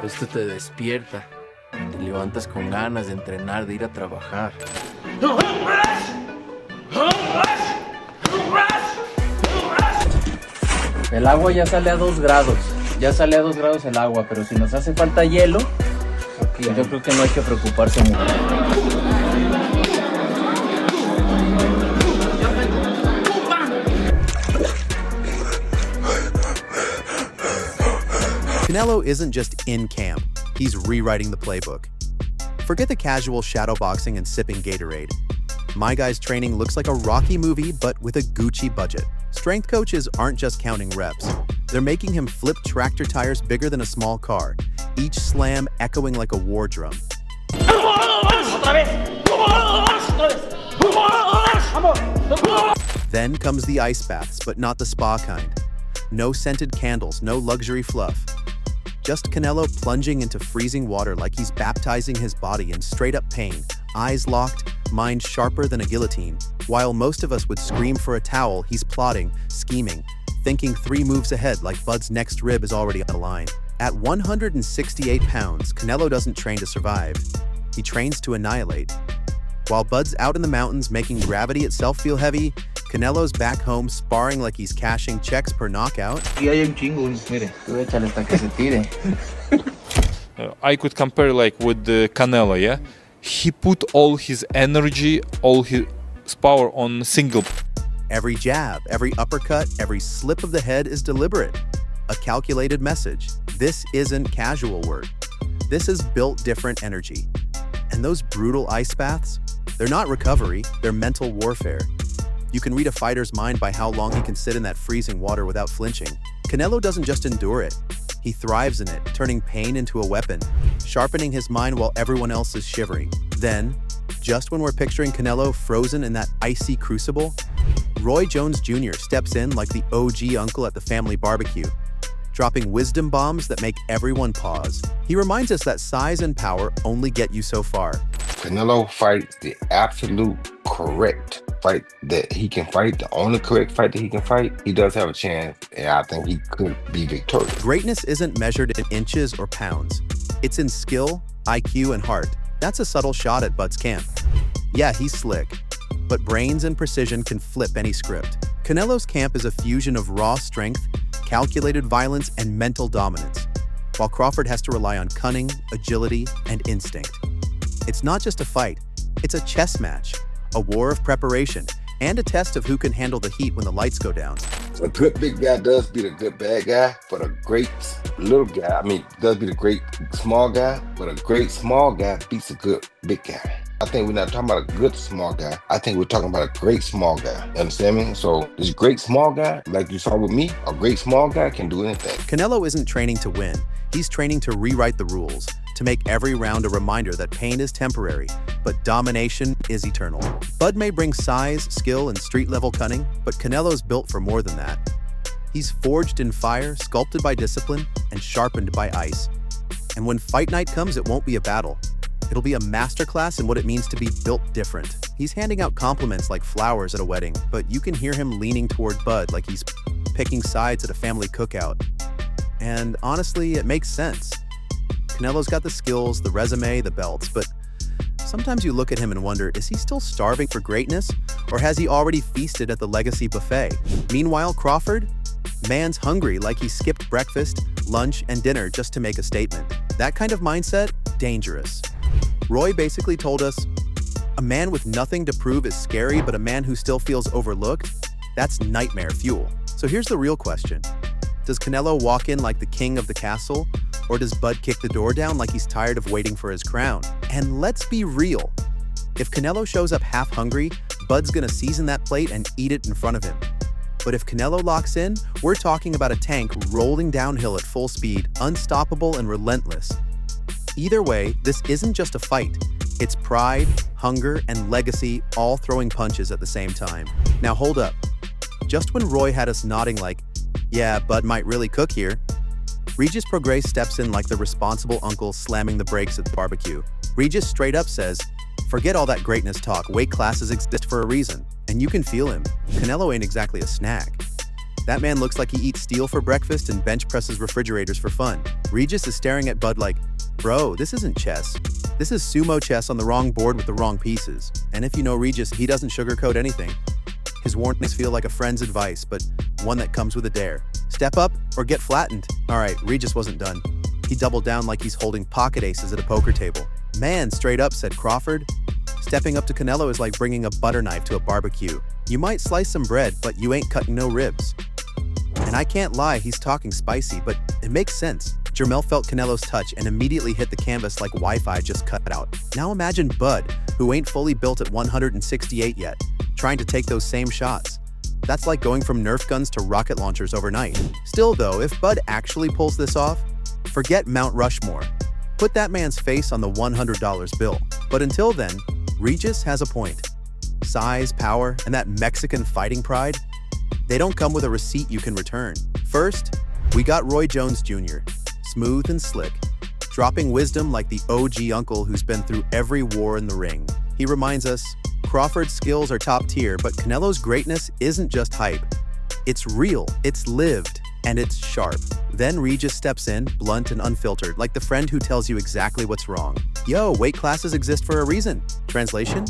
Esto te despierta. Te levantas con ganas de entrenar, de ir a trabajar. El agua ya sale a 2 grados. Ya sale a 2 grados el agua, pero si nos hace falta hielo, pues yo creo que no hay que preocuparse mucho. Canelo isn't just in camp, he's rewriting the playbook. Forget the casual shadow boxing and sipping Gatorade. My guy's training looks like a Rocky movie, but with a Gucci budget. Strength coaches aren't just counting reps. They're making him flip tractor tires bigger than a small car, each slam echoing like a war drum. Then comes the ice baths, but not the spa kind. No scented candles, no luxury fluff. Just Canelo plunging into freezing water like he's baptizing his body in straight-up pain, eyes locked, mind sharper than a guillotine. While most of us would scream for a towel, he's plotting, scheming, thinking 3 moves ahead like Bud's next rib is already on the line. At 168 pounds, Canelo doesn't train to survive. He trains to annihilate. While Bud's out in the mountains making gravity itself feel heavy, Canelo's back home sparring like he's cashing checks per knockout. I could compare like with the Canelo, yeah? He put all his energy, all his power on single. Every jab, every uppercut, every slip of the head is deliberate. A calculated message. This isn't casual work. This is built different energy. And those brutal ice baths, they're not recovery, they're mental warfare. You can read a fighter's mind by how long he can sit in that freezing water without flinching. Canelo doesn't just endure it. He thrives in it, turning pain into a weapon, sharpening his mind while everyone else is shivering. Then, just when we're picturing Canelo frozen in that icy crucible, Roy Jones Jr. steps in like the OG uncle at the family barbecue, dropping wisdom bombs that make everyone pause. He reminds us that size and power only get you so far. Canelo fights the absolute correct fight that he can fight, the only correct fight that he can fight. He does have a chance, and I think he could be victorious. Greatness isn't measured in inches or pounds. It's in skill, IQ, and heart. That's a subtle shot at Bud's camp. Yeah, he's slick, but brains and precision can flip any script. Canelo's camp is a fusion of raw strength, calculated violence, and mental dominance, while Crawford has to rely on cunning, agility, and instinct. It's not just a fight, it's a chess match, a war of preparation, and a test of who can handle the heat when the lights go down. A good big guy does beat a good bad guy, but a great little guy, does beat a great small guy, but a great small guy beats a good big guy. I think we're not talking about a good small guy. I think we're talking about a great small guy. You understand me? So this great small guy, like you saw with me, a great small guy can do anything. Canelo isn't training to win. He's training to rewrite the rules, to make every round a reminder that pain is temporary, but domination is eternal. Bud may bring size, skill, and street-level cunning, but Canelo's built for more than that. He's forged in fire, sculpted by discipline, and sharpened by ice. And when fight night comes, it won't be a battle. It'll be a masterclass in what it means to be built different. He's handing out compliments like flowers at a wedding, but you can hear him leaning toward Bud like he's picking sides at a family cookout. And honestly, it makes sense. Canelo's got the skills, the resume, the belts, but sometimes you look at him and wonder, is he still starving for greatness? Or has he already feasted at the legacy buffet? Meanwhile, Crawford? Man's hungry like he skipped breakfast, lunch, and dinner just to make a statement. That kind of mindset, dangerous. Roy basically told us, a man with nothing to prove is scary, but a man who still feels overlooked, that's nightmare fuel. So here's the real question. Does Canelo walk in like the king of the castle? Or does Bud kick the door down like he's tired of waiting for his crown? And let's be real. If Canelo shows up half hungry, Bud's gonna season that plate and eat it in front of him. But if Canelo locks in, we're talking about a tank rolling downhill at full speed, unstoppable and relentless. Either way, this isn't just a fight. It's pride, hunger, and legacy all throwing punches at the same time. Now hold up. Just when Roy had us nodding like, yeah, Bud might really cook here, Regis Prograis steps in like the responsible uncle slamming the brakes at the barbecue. Regis straight up says, forget all that greatness talk, weight classes exist for a reason. And you can feel him. Canelo ain't exactly a snack. That man looks like he eats steel for breakfast and bench presses refrigerators for fun. Regis is staring at Bud like, bro, this isn't chess. This is sumo chess on the wrong board with the wrong pieces. And if you know Regis, he doesn't sugarcoat anything. His warnings feel like a friend's advice, but one that comes with a dare. Step up or get flattened. All right, Regis wasn't done. He doubled down like he's holding pocket aces at a poker table. Man, straight up, said Crawford. Stepping up to Canelo is like bringing a butter knife to a barbecue. You might slice some bread, but you ain't cutting no ribs. And I can't lie, he's talking spicy, but it makes sense. Jermell felt Canelo's touch and immediately hit the canvas like Wi-Fi just cut out. Now imagine Bud, who ain't fully built at 168 yet, trying to take those same shots. That's like going from Nerf guns to rocket launchers overnight. Still though, if Bud actually pulls this off, forget Mount Rushmore. Put that man's face on the $100 bill. But until then, Regis has a point. Size, power, and that Mexican fighting pride, they don't come with a receipt you can return. First, we got Roy Jones Jr., smooth and slick, dropping wisdom like the OG uncle who's been through every war in the ring. He reminds us, Crawford's skills are top tier, but Canelo's greatness isn't just hype. It's real, it's lived, and it's sharp. Then Regis steps in, blunt and unfiltered, like the friend who tells you exactly what's wrong. Yo, weight classes exist for a reason. Translation?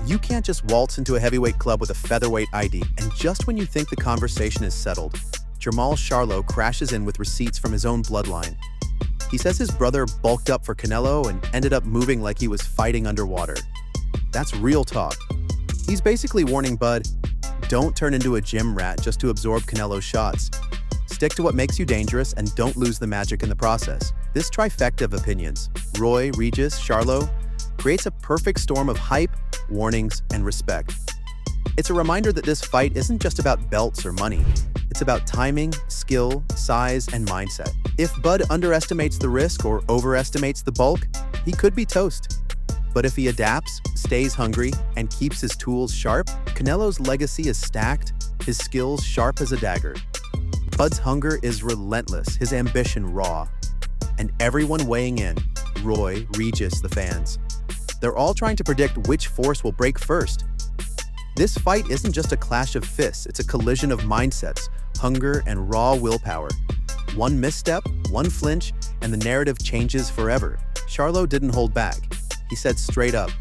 You can't just waltz into a heavyweight club with a featherweight ID, and just when you think the conversation is settled, Jermall Charlo crashes in with receipts from his own bloodline. He says his brother bulked up for Canelo and ended up moving like he was fighting underwater. That's real talk. He's basically warning Bud, don't turn into a gym rat just to absorb Canelo's shots. Stick to what makes you dangerous and don't lose the magic in the process. This trifecta of opinions, Roy, Regis, Charlo, creates a perfect storm of hype, warnings, and respect. It's a reminder that this fight isn't just about belts or money. It's about timing, skill, size, and mindset. If Bud underestimates the risk or overestimates the bulk, he could be toast. But if he adapts, stays hungry, and keeps his tools sharp, Canelo's legacy is stacked, his skills sharp as a dagger. Bud's hunger is relentless, his ambition raw. And everyone weighing in, Roy, Regis, the fans, they're all trying to predict which force will break first. This fight isn't just a clash of fists, it's a collision of mindsets, hunger, and raw willpower. One misstep, one flinch, and the narrative changes forever. Charlo didn't hold back. He said straight up,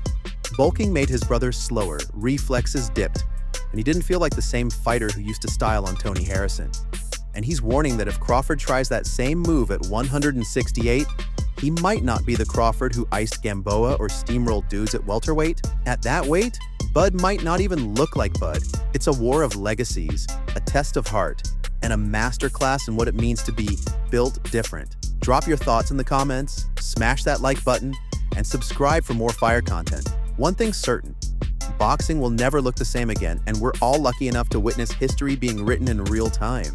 bulking made his brother slower, reflexes dipped, and he didn't feel like the same fighter who used to style on Tony Harrison. And he's warning that if Crawford tries that same move at 168, he might not be the Crawford who iced Gamboa or steamrolled dudes at welterweight. At that weight, Bud might not even look like Bud. It's a war of legacies, a test of heart, and a masterclass in what it means to be built different. Drop your thoughts in the comments, smash that like button, and subscribe for more fire content. One thing's certain, boxing will never look the same again, and we're all lucky enough to witness history being written in real time.